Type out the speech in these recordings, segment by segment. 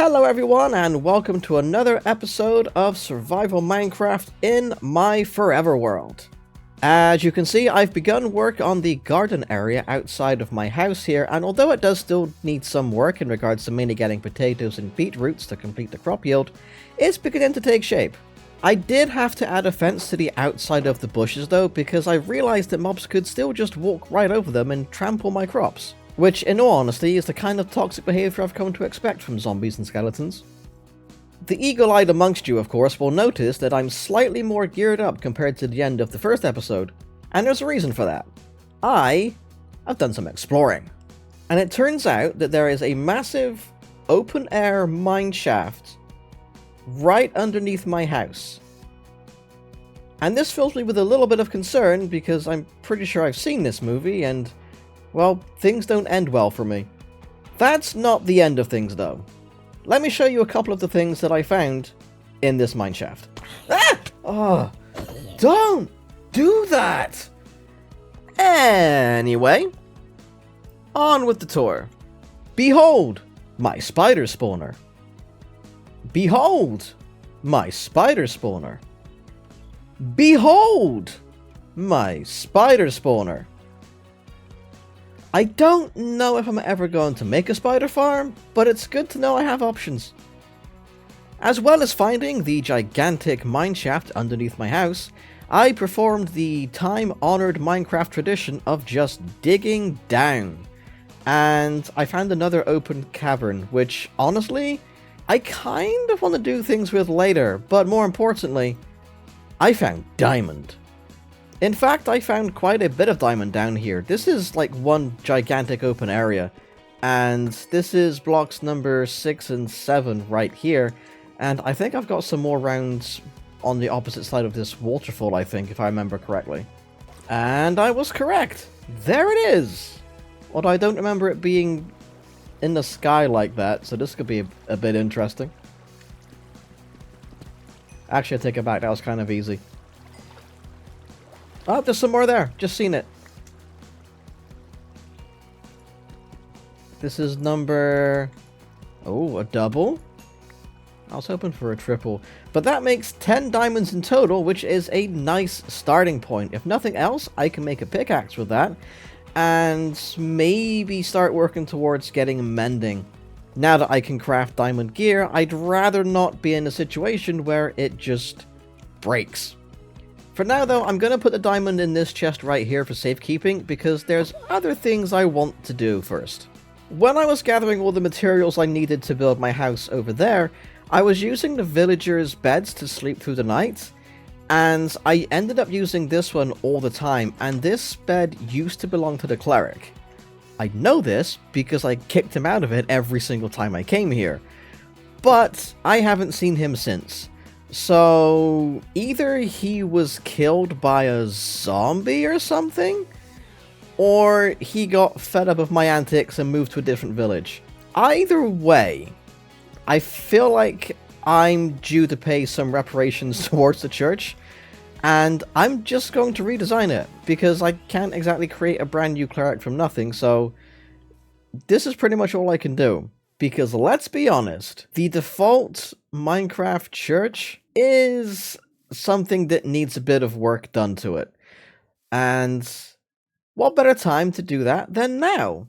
Hello everyone and welcome to another episode of Survival Minecraft in my forever world. As you can see, I've begun work on the garden area outside of my house here, and although it does still need some work in regards to mainly getting potatoes and beetroots to complete the crop yield, it's beginning to take shape. I did have to add a fence to the outside of the bushes though, because I realized that mobs could still just walk right over them and trample my crops. Which, in all honesty, is the kind of toxic behaviour I've come to expect from zombies and skeletons. The eagle-eyed amongst you, of course, will notice that I'm slightly more geared up compared to the end of the first episode, and there's a reason for that. I have done some exploring, and it turns out that there is a massive open-air mine shaft right underneath my house. And this fills me with a little bit of concern because I'm pretty sure I've seen this movie and, well, things don't end well for me. That's not the end of things though. Let me show you a couple of the things that I found in this mineshaft. Ah! Oh, don't do that! Anyway, on with the tour. Behold, my spider spawner. Behold, my spider spawner. Behold, my spider spawner. I don't know if I'm ever going to make a spider farm, but it's good to know I have options. As well as finding the gigantic mineshaft underneath my house, I performed the time-honored Minecraft tradition of just digging down. And I found another open cavern, which, honestly, I kind of want to do things with later, but more importantly, I found diamond. In fact, I found quite a bit of diamond down here. This is like one gigantic open area, and this is blocks number 6 and 7 right here, and I think I've got some more rounds on the opposite side of this waterfall, I think, if I remember correctly. And I was correct! There it is! Although I don't remember it being in the sky like that, so this could be a bit interesting. Actually, I take it back, that was kind of easy. Oh, there's some more there. Just seen it. This is number... Oh, a double? I was hoping for a triple. But that makes 10 diamonds in total, which is a nice starting point. If nothing else, I can make a pickaxe with that. And maybe start working towards getting mending. Now that I can craft diamond gear, I'd rather not be in a situation where it just breaks. For now though, I'm going to put the diamond in this chest right here for safekeeping, because there's other things I want to do first. When I was gathering all the materials I needed to build my house over there, I was using the villagers' beds to sleep through the night, and I ended up using this one all the time, and this bed used to belong to the Cleric. I know this because I kicked him out of it every single time I came here, but I haven't seen him since. So, either he was killed by a zombie or something, or he got fed up of my antics and moved to a different village. Either way, I feel like I'm due to pay some reparations towards the church, and I'm just going to redesign it, because I can't exactly create a brand new cleric from nothing, so this is pretty much all I can do. Because let's be honest, the default Minecraft church is something that needs a bit of work done to it. And what better time to do that than now?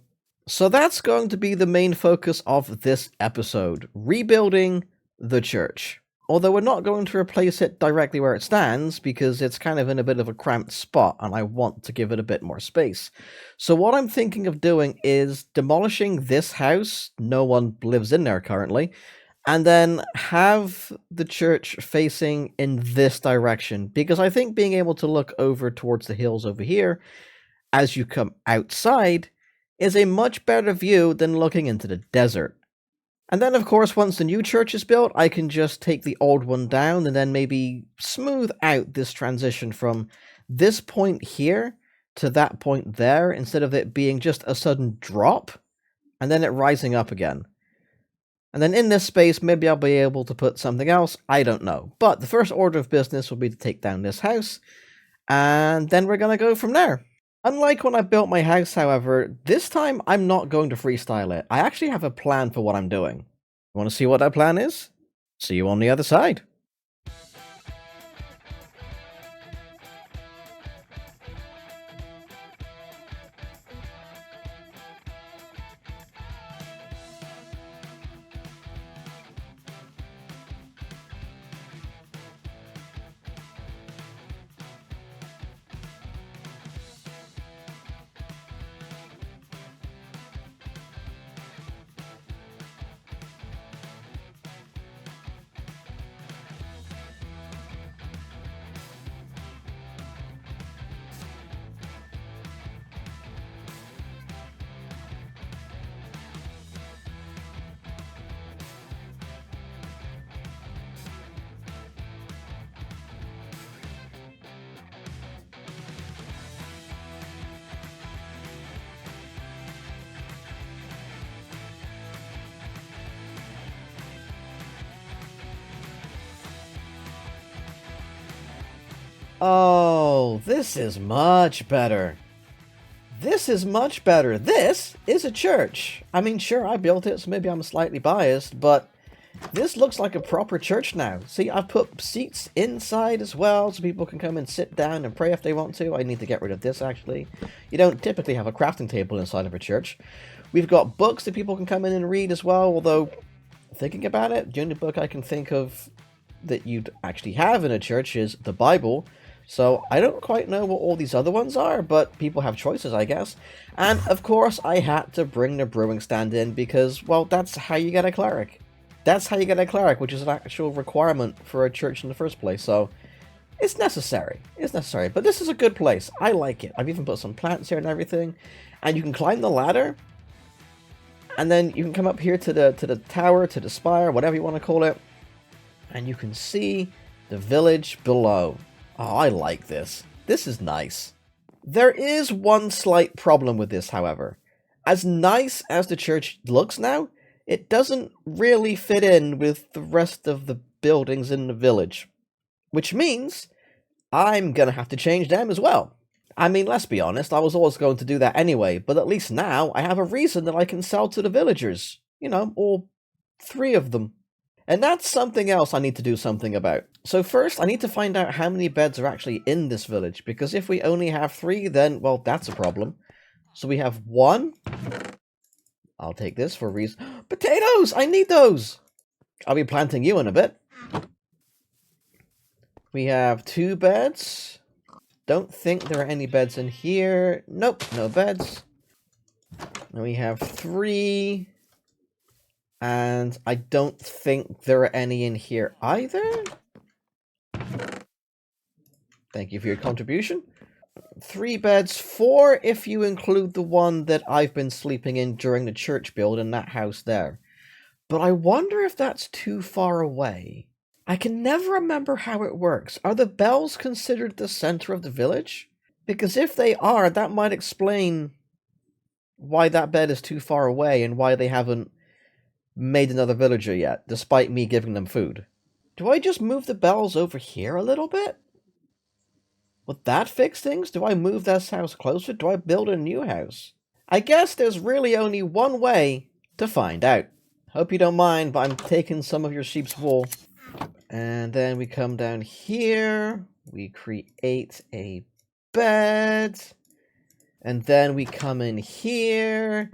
So that's going to be the main focus of this episode, rebuilding the church. Although we're not going to replace it directly where it stands, because it's kind of in a bit of a cramped spot, and I want to give it a bit more space. So what I'm thinking of doing is demolishing this house, no one lives in there currently, and then have the church facing in this direction, because I think being able to look over towards the hills over here, as you come outside, is a much better view than looking into the desert. And then, of course, once the new church is built, I can just take the old one down and then maybe smooth out this transition from this point here to that point there, instead of it being just a sudden drop and then it rising up again. And then in this space, maybe I'll be able to put something else, I don't know. But the first order of business will be to take down this house, and then we're going to go from there. Unlike when I built my house, however, this time I'm not going to freestyle it. I actually have a plan for what I'm doing. Want to see what that plan is? See you on the other side. Oh, this is much better. This is much better. This is a church. I mean, sure, I built it, so maybe I'm slightly biased, but this looks like a proper church now. See, I've put seats inside as well, so people can come and sit down and pray if they want to. I need to get rid of this, actually. You don't typically have a crafting table inside of a church. We've got books that people can come in and read as well, although, thinking about it, the only book I can think of that you'd actually have in a church is the Bible. So I don't quite know what all these other ones are, but people have choices, I guess. And of course, I had to bring the brewing stand in because, well, that's how you get a cleric. That's how you get a cleric, which is an actual requirement for a church in the first place. So it's necessary. It's necessary. But this is a good place. I like it. I've even put some plants here and everything. And you can climb the ladder. And then you can come up here to the tower, to the spire, whatever you want to call it. And you can see the village below. Oh, I like this. This is nice. There is one slight problem with this, however. As nice as the church looks now, it doesn't really fit in with the rest of the buildings in the village. Which means I'm gonna have to change them as well. I mean, let's be honest, I was always going to do that anyway, but at least now I have a reason that I can sell to the villagers. You know, all 3 of them. And that's something else I need to do something about. So first, I need to find out how many beds are actually in this village, because if we only have 3, then, well, that's a problem. So we have 1. I'll take this for a reason. Potatoes! I need those! I'll be planting you in a bit. We have 2 beds. Don't think there are any beds in here. Nope, no beds. And we have 3. And I don't think there are any in here either. Thank you for your contribution. 3 beds, 4 if you include the one that I've been sleeping in during the church build in that house there. But I wonder if that's too far away. I can never remember how it works. Are the bells considered the center of the village? Because if they are, that might explain why that bed is too far away and why they haven't made another villager yet, despite me giving them food. Do I just move the bells over here a little bit? Would that fix things? Do I move this house closer? Do I build a new house? I guess there's really only one way to find out. Hope you don't mind, but I'm taking some of your sheep's wool. And then we come down here. We create a bed. And then we come in here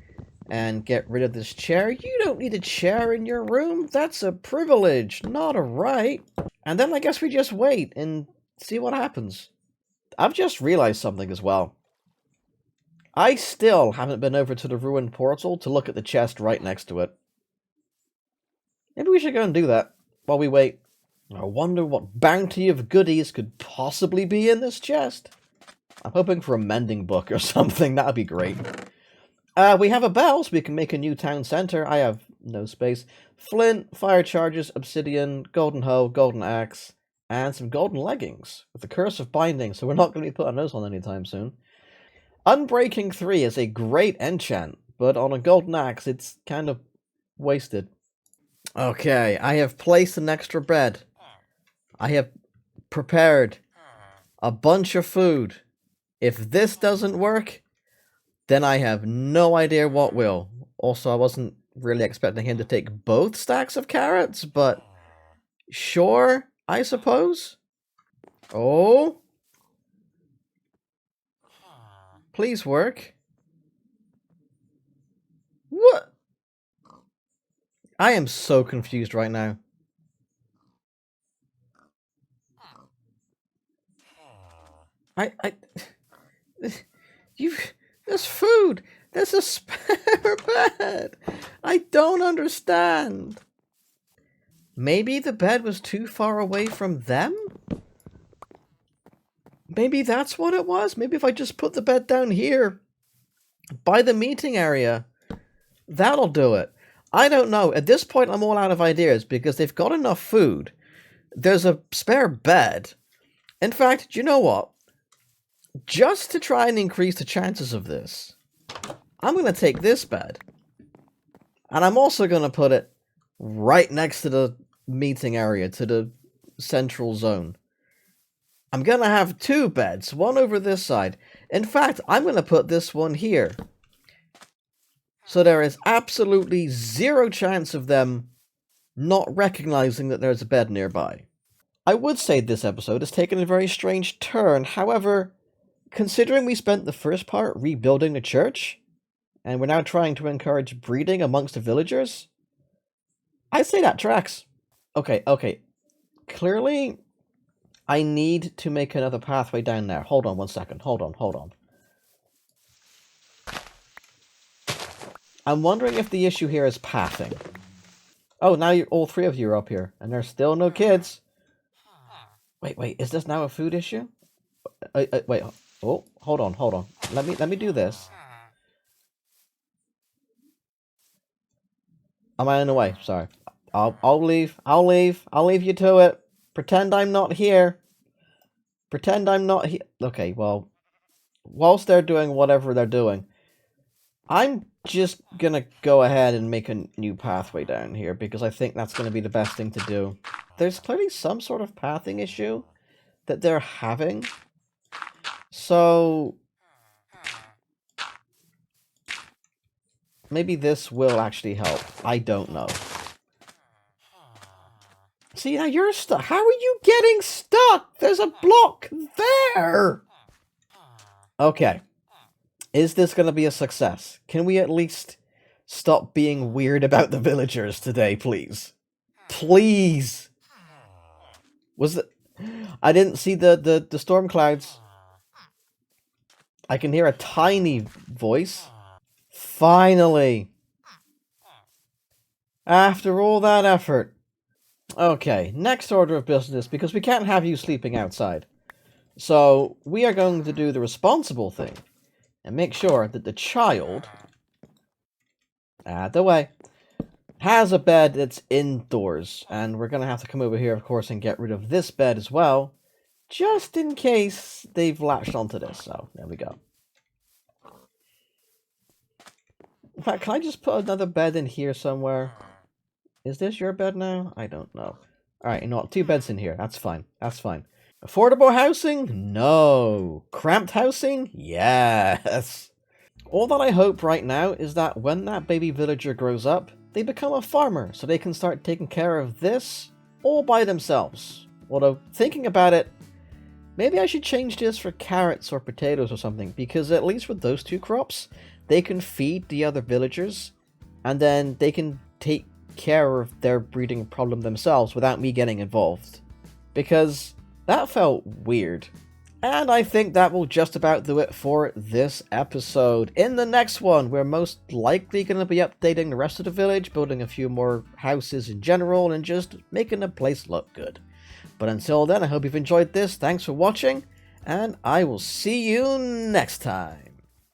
and get rid of this chair. You don't need a chair in your room. That's a privilege, not a right. And then I guess we just wait and see what happens. I've just realized something as well. I still haven't been over to the ruined portal to look at the chest right next to it. Maybe we should go and do that while we wait. I wonder what bounty of goodies could possibly be in this chest. I'm hoping for a mending book or something. That'd be great. We have a bell, so we can make a new town center. I have no space. Flint, fire charges, obsidian, golden hoe, golden axe, and some golden leggings with the curse of binding, so we're not going to be putting those on anytime soon. Unbreaking 3 is a great enchant, but on a golden axe, it's kind of wasted. Okay, I have placed an extra bed. I have prepared a bunch of food. If this doesn't work, then I have no idea what will. Also, I wasn't really expecting him to take both stacks of carrots, but sure, I suppose. Oh. Please work. What? I am so confused right now. There's food. There's a spare bed. I don't understand. Maybe the bed was too far away from them? Maybe that's what it was? Maybe if I just put the bed down here by the meeting area, that'll do it. I don't know. At this point, I'm all out of ideas because they've got enough food. There's a spare bed. In fact, do you know what? Just to try and increase the chances of this, I'm going to take this bed. And I'm also going to put it right next to the meeting area, to the central zone. I'm going to have two beds, one over this side. In fact, I'm going to put this one here. So there is absolutely zero chance of them not recognizing that there's a bed nearby. I would say this episode has taken a very strange turn. However, considering we spent the first part rebuilding the church, and we're now trying to encourage breeding amongst the villagers, I'd say that tracks. Okay. Clearly, I need to make another pathway down there. Hold on one second. Hold on. I'm wondering if the issue here is pathing. Oh, now all three of you are up here, and there's still no kids. Wait, is this now a food issue? Wait, oh, hold on. Let me do this. Am I in the way? Sorry. I'll leave. I'll leave you to it. Pretend I'm not here. Pretend I'm not here. Okay, well, whilst they're doing whatever they're doing, I'm just gonna go ahead and make a new pathway down here because I think that's gonna be the best thing to do. There's clearly some sort of pathing issue that they're having. So maybe this will actually help. I don't know. See, now you're stuck. How are you getting stuck? There's a block there. Okay. Is this going to be a success? Can we at least stop being weird about the villagers today, please? Please. Was it? I didn't see the storm clouds. I can hear a tiny voice. Finally. After all that effort. Okay, next order of business, because we can't have you sleeping outside. So, we are going to do the responsible thing. And make sure that the child, the way, has a bed that's indoors. And we're going to have to come over here, of course, and get rid of this bed as well. Just in case they've latched onto this. So, there we go. In fact, can I just put another bed in here somewhere? Is this your bed now? I don't know. Alright, you know what? 2 beds in here. That's fine. That's fine. Affordable housing? No. Cramped housing? Yes. All that I hope right now is that when that baby villager grows up, they become a farmer so they can start taking care of this all by themselves. Although, thinking about it, maybe I should change this for carrots or potatoes or something, because at least with those 2 crops, they can feed the other villagers, and then they can take care of their breeding problem themselves without me getting involved. Because that felt weird. And I think that will just about do it for this episode. In the next one, we're most likely going to be updating the rest of the village, building a few more houses in general, and just making the place look good. But until then, I hope you've enjoyed this. Thanks for watching, and I will see you next time.